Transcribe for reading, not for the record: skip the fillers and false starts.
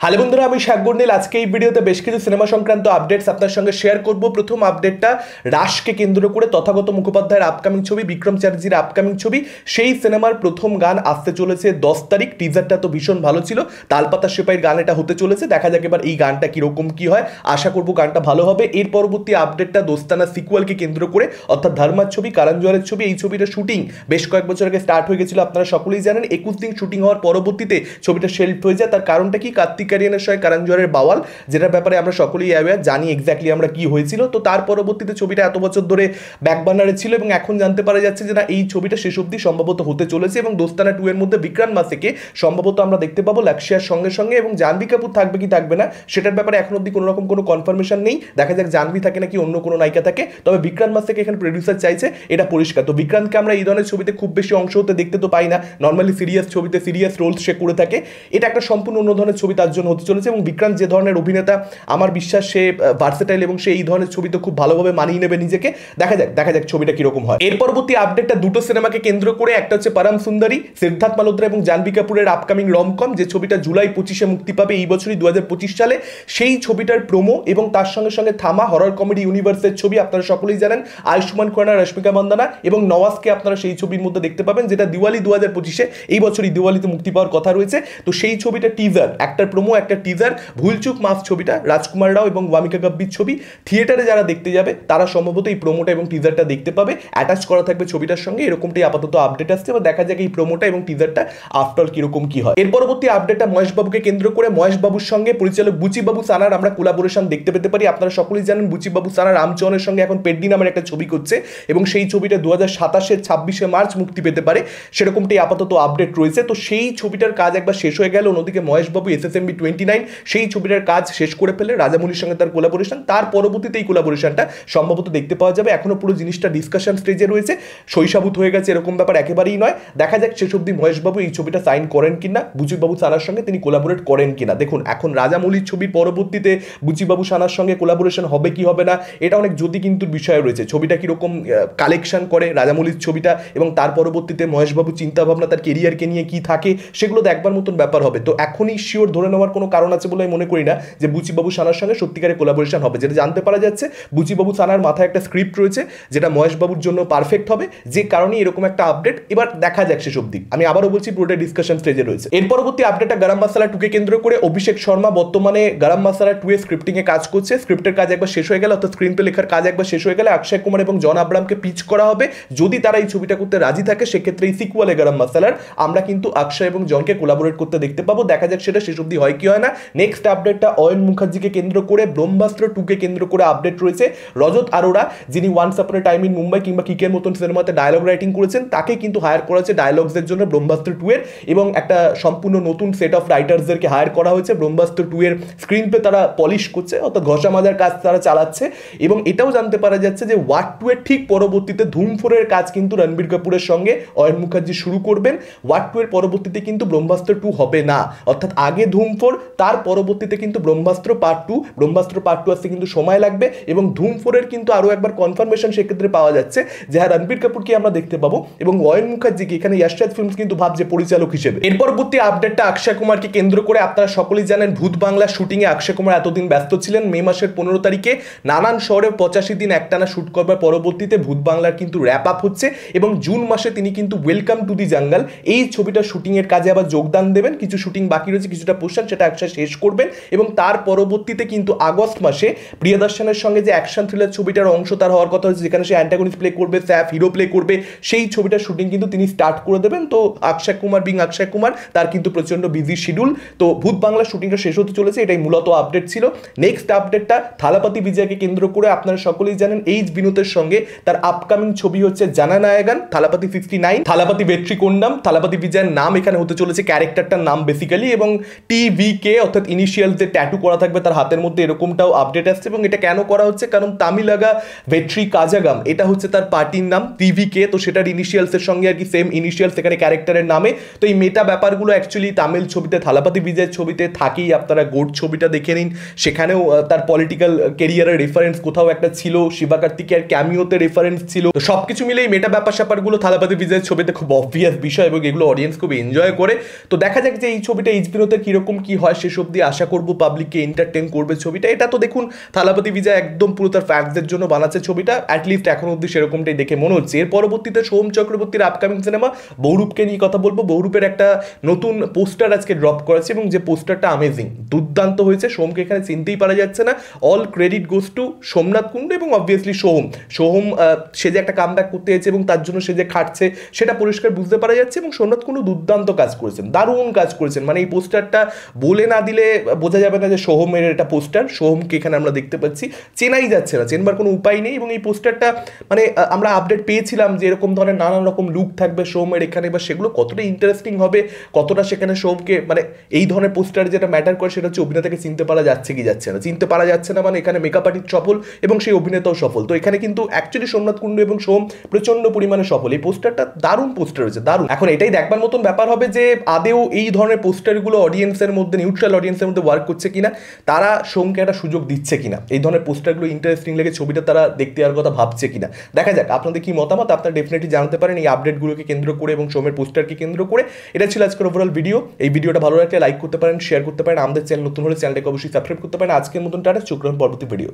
Hello বন্ধুরা, আমি শাকগুন্ডিল। আজকে এই ভিডিওতে বেশ কিছু সিনেমা সংক্রান্ত আপডেটস আপনার সঙ্গে শেয়ার করব। প্রথম আপডেটটা রাশকে কেন্দ্র করে তথাগত মুখোপাধ্যায়ের আপকামিং ছবি, বিক্রম চ্যাটার্জির আপকামিং ছবি, সেই সিনেমার প্রথম গান আসতে চলেছে 10 তারিখ। টিজারটা তো ভীষণ ভালো ছিল, তালপাতা সেপাইয়ের গান এটা হতে চলেছে। দেখা যাক এবার এই গানটা কিরকম কি হয়, আশা করব গানটা ভালো হবে। এর পরবর্তী আপডেটটা দোস্তানা সিকুয়ালকে কেন্দ্র করে, অর্থাৎ ধর্মার ছবি, কারণ জোহরের ছবি। এই ছবিটা শুটিং বেশ কয়েক বছর আগে স্টার্ট হয়ে গেছিল, আপনারা সকলেই জানেন। 21 দিন শুটিং হওয়ার পরবর্তীতে ছবিটা শেলফ হয়ে যায়। তার কারণটা কি? কার্তিক আরিয়ানের সঙ্গে কারণ জোহরের বাওয়াল, যেটার ব্যাপারে আমরা সকলেই অ্যাওয়্যার, জানি এক্স্যাক্টলি আমরা কি হয়েছিল। তো তার পরবর্তীতে ছবিটা এত বছর ধরে ব্যাকবার্নারে ছিল এবং এখন জানতে পারা যাচ্ছে যে না, এই ছবিটা শেষ অবধি সম্ভবত হতে চলেছে। এবং দোস্তানা 2 এর মধ্যে বিক্রান্ত মাসেকে সম্ভবত আমরা দেখতে পাবো লাক্সিয়ার সঙ্গে সঙ্গে, এবং জাহ্নবী কাপুর থাকবে কি থাকবে না সেটার ব্যাপারে এখন অবধি কোনো রকম কোনো কনফার্মেশন নেই। দেখা যাক জাহ্নবী থাকে নাকি অন্য কোনো নায়িকা থাকে। তবে বিক্রান্ত মাসেকে এখানে প্রডিউসার চাইছে, এটা পরিষ্কার। তো বিক্রান্তকে আমরা এই ধরনের ছবিতে খুব বেশি অংশ হতে দেখতে তো পাই না, নর্মালি সিরিয়াস ছবিতে সিরিয়াস রোলস সে করে থাকে। এটা একটা সম্পূর্ণ অন্য ধরনের ছবি তার জন্য হতে চলেছে। এবং বিক্রান্ত যে ধরনের অভিনেতা, আমার বিশ্বাস সে ভার্সেটাইল এবং সে এই ধরনের ছবিতে খুব ভালোভাবে মানিয়ে নেবে নিজেকে। দেখা যাক ছবিটা কিরকম হয়। এর পরবর্তী আপডেটটা দুটো সিনেমাকে কেন্দ্র করে, একটা হচ্ছে পরম সুন্দরী, সিদ্ধার্থ মালহোত্রা এবং জাহ্নবী কাপুরের আপকামিং রমকম, যে ছবিটা জুলাই 25-এ মুক্তি পাবে এই বছরই 2025 সালে। সেই ছবিটার প্রোমো এবং তার সঙ্গে সঙ্গে থামা হরর কমেডি ইউনিভার্সের ছবি। আপনারা সকলেই জানেন আয়ুষ্মান খুরানা, রশ্মিকা মান্দানা এবং নওয়াজকে আপনারা সেই ছবির মধ্যে দেখতে পাবেন, যেটা দিওয়ালি 2025-এ এই বছরই দিওয়ালিতে মুক্তি পাওয়ার কথা রয়েছে। তো সেই ছবিটা টিজার, একটা প্রোমো একটা টিজার, ভুলচুক মাফ ছবিটা রাজকুমার রাও এবং ওয়ামিকা গাব্বির ছবি। থিয়েটারে যারা দেখতে যাবে তারা সম্ভবত এই প্রোমোটা এবং টিজারটা দেখতে পাবে, অ্যাটাচ করা থাকবে ছবিটার সঙ্গে। এরকমটাই আপাতত আপডেট আসছে। এবার দেখা যাক এই প্রোমোটা এবং টিজারটা আফটার কিরকম কি হয়। এর পরবর্তী আপডেটটা মহেশ বাবুকে কেন্দ্র করে, মহেশ বাবুর সঙ্গে পরিচালক বুচি বাবু সানার আমরা কোলাবোরেশন দেখতে পেতে পারি। আপনারা সকলেই জানেন বুচি বাবু সানা রামচরণের সঙ্গে এখন পেড্ডি নামের একটা ছবি করছে এবং সেই ছবিটা 2027-এর 26শে মার্চ মুক্তি পেতে পারে, সেরকমটাই আপাতত আপডেট রয়েছে। তো সেই ছবিটার কাজ একবার শেষ হয়ে গেল। অন্যদিকে মহেশ বাবু SSMB 29 সেই ছবিটার কাজ শেষ করে ফেলে, রাজামৌলির সঙ্গে তার কোলাবোরেশন। তার পরবর্তীতে এই কোলাবোরেশনটা সম্ভবত দেখতে পাওয়া যাবে। এখনো পুরো জিনিসটা ডিসকাশন স্টেজে রয়েছে, শৈশাভূত হয়ে গেছে এরকম ব্যাপার একেবারেই নয়। দেখা যাক শেষ অবধি মহেশ বাবু এই ছবিটা সাইন করেন কিনা, বুচিবাবু সানার সঙ্গে তিনি কোলাবোরেট করেন কিনা। দেখুন এখন রাজামৌলির ছবির পরবর্তীতে বুচিবাবু সানার সঙ্গে কোলাবোরেশন হবে কি হবে না, এটা অনেক যদি কিন্তু বিষয় রয়েছে। ছবিটা কিরকম কালেকশন করে রাজামৌলির ছবিটা, এবং তার পরবর্তীতে মহেশবাবু চিন্তাভাবনা তার কেরিয়ারকে নিয়ে কি থাকে, সেগুলো দেখবার মতন ব্যাপার হবে। তো এখনই শিওর ধরে নেওয়ার কোনো কারণ আছে বলে আমি মনে করি না যে বুচিবাবু সানার সঙ্গে সত্যিকারের কোলাবোরেশন হবে। যেটা জানতে পারা যাচ্ছে, বুচিবাবু সানার মাথায় একটা স্ক্রিপ্ট রয়েছে যেটা মহেশবাবুর জন্য পারফেক্ট হবে, যে কারণে এরকম একটা আপডেট। এবার দেখা যাক শেষ অবধি। আমি আবারও বলছি পুরোটা ডিসকাশন স্টেজে রয়েছে। এর পরবর্তী আপডেটটা গরম মশলা 2 কে কেন্দ্র করে, অভিষেক শর্মা বর্তমানে গরম মশলা 2 এর স্ক্রিপ্টিং এ কাজ করছে। স্ক্রিপ্টের কাজ একবার শেষ হয়ে গেল, অর্থাৎ স্ক্রিন প্লে লেখার কাজ একবার শেষ হয়ে গেলে অক্ষয় কুমার এবং জন আব্রাহামকে পিচ করা হবে। যদি তারা এই ছবিটা করতে রাজি থাকে, সেক্ষেত্রে এই সিকুয়ালে গরম মশলার আমরা কিন্তু অক্ষয় এবং জনকে কোলাবোরেট করতে দেখতে পাবো। দেখা যাক সেটা শেষ অবধি হয় কি হয় না। নেক্সট আপডেটটা অয়ন মুখার্জিকে কেন্দ্র করে, ব্রহ্মাস্ত্র 2 কে কেন্দ্র করে আপডেট রয়েছে। রজত আরোরা, যিনি once upon A time in Mumbai কিংবা কিকের মতন সিনেমাতে ডায়লগ রাইটিং করেছেন, তাকে কিন্তু হায়ার করা হয়েছে ডায়লগসের জন্য ব্রহ্মাস্ত্র 2 এর, এবং একটা সম্পূর্ণ নতুন সেট অফ রাইটার্সদেরকে হায়ার করা হয়েছে। ব্রহ্মাস্ত্র 2 এর স্ক্রিন প্লে তারা পলিশ করছে, অর্থাৎ ঘষা মাজার কাজ তারা চালাচ্ছে। এবং এটাও জানতে পারা যাচ্ছে যে ওয়াট 2 এর ঠিক পরবর্তীতে ধুম 4 এর কাজ কিন্তু রণবীর কাপুরের সঙ্গে অয়ন মুখার্জি শুরু করবেন। ওয়াট 2 এর পরবর্তীতে কিন্তু ব্রহ্মাস্ত্র 2 হবে না, অর্থাৎ আগে ধুম 4, তার পরবর্তীতে কিন্তু ব্রহ্মাস্ত্র পার্ট 2। ব্রহ্মাস্ত্র পার্ট 2 আসতে কিন্তু সময় লাগবে, এবং ধুম 4 এর কিন্তু আরও একবার কনফার্মেশন সেক্ষেত্রে পাওয়া যাচ্ছে যে হ্যাঁ, রণবীর কাপুরকে আমরা দেখতে পাবো এবং অয়ন মুখার্জিকে এখানে ইয়াশরাজ ফিল্মস কিন্তু ভাবছে পরিচালক হিসেবে। এর পরবর্তী আপডেটটা অক্ষয় কুমারকে কেন্দ্র করে। আপনারা সকলেই জানেন ভূত বাংলা শুটিং এ অক্ষয় কুমার এতদিন ব্যস্ত ছিলেন। মে মাসের 15 তারিখে নানান শহরে 85 দিন একটানা শুট করবার পরবর্তীতে ভূত বাংলার কিন্তু র্যাপ আপ হচ্ছে, এবং জুন মাসে তিনি কিন্তু ওয়েলকাম টু দি জঙ্গল এই ছবিটা শুটিং এর কাজে আবার যোগদান দেবেন। কিছু শুটিং বাকি রয়েছে, কিছুটা পোর্শন সেটা অক্ষয় শেষ করবেন, এবং তার পরবর্তীতে কিন্তু আগস্ট মাসে প্রিয়দর্শনের সঙ্গে যে অ্যাকশন থ্রিলার ছবিটার অংশ তার হওয়ার কথা হচ্ছে, যেখানে সে অ্যান্টাগনিস্ট প্লে করবে, স্যাফ হিরো প্লে করবে, সেই ছবিটার শুটিং কিন্তু তিনি স্টার্ট করে দেবেন। তো অক্ষয় কুমার অক্ষয় কুমার, তার কিন্তু প্রচন্ড বিজি শিডিউল। তো ভূত বাংলা শুটিংটা শেষ হতে চলেছে, এটাই মূলত আপডেট ছিল। নেক্সট আপডেটটা থালাপতি বিজয়কে কেন্দ্র করে। আপনারা সকলেই জানেন এইচ বিনোদের সঙ্গে তার আপকামিং ছবি হচ্ছে জানানায়গান, থালাপতি 59, থালাপতি ভেট্রি কোন্ডাম। থালাপতি বিজয়ের নাম এখানে হতে চলেছে ক্যারেক্টারটার নাম বেসিক্যালি, এবং TVK অর্থাৎ ইনিশিয়াল যে ট্যাটু করা থাকবে তার হাতের মধ্যে, এরকমটাও আপডেট আসছে। এবং এটা কেন করা হচ্ছে, কারণ তামিলাগা ভেট্রি কাজাগাম এটা হচ্ছে তার পার্টির নাম TVK, তো সেটার ইনিশিয়ালসের সঙ্গে আর কি সেম ইনিশিয়াল সেখানে ক্যারেক্টারের নামে। তো এই মেটা ব্যাপারগুলো অ্যাকচুয়ালি তামিল ছবিতে থালাপতি বিজয়ের ছবিতে থাকেই। আপনারা গোট ছবিটা দেখে নিন, সেখানেও তার পলিটিক্যাল কেরিয়ারের রেফারেন্স কোথাও একটা ছিল, শিবা কার্তিকের ক্যামিওতে রেফারেন্স ছিল। তো সবকিছু মিলে এই মেটা ব্যাপার স্যাপারগুলো থালাপতি বিজয়ের ছবিতে খুব অবভিয়াস বিষয়, এবং এগুলো অডিয়েন্স খুব এনজয় করে। তো দেখা যাক যে এই ছবিটা এইচ বিনোদের কিরকম কি কি হয় শেষ অবধি আশা করবো পাবলিককে এন্টারটেন করবে ছবিটা। এটা তো দেখুন থালাপতি বিজয় একদম পুরো তার ফ্যান্সদের জন্য বানাচ্ছে ছবিটা, অ্যাটলিস্ট এখন অবধি সেরকমটাই দেখে মনে হচ্ছে। এর পরবর্তীতে সোহম চক্রবর্তীর আপকামিং সিনেমা বহুরূপকে নিয়ে কথা বলবো। বহুরূপের একটা নতুন পোস্টার আজকে ড্রপ করেছে এবং যে পোস্টারটা অ্যামেজিং, দুর্দান্ত হয়েছে। সোহমকে এখানে চিনতেই পারা যাচ্ছে না। All credit goes to Somnath Kundu এবং অবভিয়াসলি সোহম। সে যে একটা কামব্যাক করতে চেয়েছে এবং তার জন্য সে যে খাটছে সেটা পরিষ্কার বুঝতে পারা যাচ্ছে। এবং সোমনাথ কুন্ডু দুর্দান্ত কাজ করেছেন, দারুণ কাজ করেছেন। মানে এই পোস্টারটা বলে না দিলে বোঝা যাবে না যে সোহমের এটা পোস্টার। সোহমকে এখানে আমরা দেখতে পাচ্ছি, চেনাই যাচ্ছে না, চেনবার কোনো উপায় নেই। এবং এই পোস্টারটা মানে আমরা আপডেট পেয়েছিলাম যে এরকম ধরনের নানান রকম লুক থাকবে সোহমের এখানে, বা সেগুলো কতটা ইন্টারেস্টিং হবে, কতটা সেখানে সোহমকে মানে এই ধরনের পোস্টার যেটা ম্যাটার করে সেটা হচ্ছে অভিনেতাকে চিনতে পারা যাচ্ছে কি যাচ্ছে না। চিনতে পারা যাচ্ছে না মানে এখানে মেকআপ আর্টিস্ট সফল এবং সেই অভিনেতাও সফল। তো এখানে কিন্তু অ্যাকচুয়ালি সোমনাথ কুন্ডু এবং সোহম প্রচন্ড পরিমাণে সফল। এই পোস্টারটা দারুণ পোস্টার হয়েছে, দারুণ। এখন এটাই দেখবার মতন ব্যাপার হবে যে আদেও এই ধরনের পোস্টারগুলো অডিয়েন্সের মধ্যে, নিউট্রাল অডিয়েন্সের মধ্যে ওয়ার্ক করছে কিনা, তারা সোমকে একটা সুযোগ দিচ্ছে কিনা, এই ধরনের পোস্টারগুলো ইন্টারেস্টিং লেগে ছবিটা তারা দেখতে যাওয়ার কথা ভাবছে কিনা, দেখা যাক। আপনাদের কি মতামত আপনারা ডেফিনেটলি জানতে পারেন এই আপডেটগুলোকে কেন্দ্র করে এবং সোমের পোস্টারকে কেন্দ্র করে। এটা ছিল আজকের ওভারঅল ভিডিও। এই ভিডিওটা ভালো লাগলে লাইক করতে পারেন, শেয়ার করতে পারেন। আমাদের চ্যানেল নতুন হলে চ্যানেলটাকে অবশ্যই সাবস্ক্রাইব করতে পারেন। আজকের মতন টাটা, চোখ রাখুন পরবর্তী ভিডিও।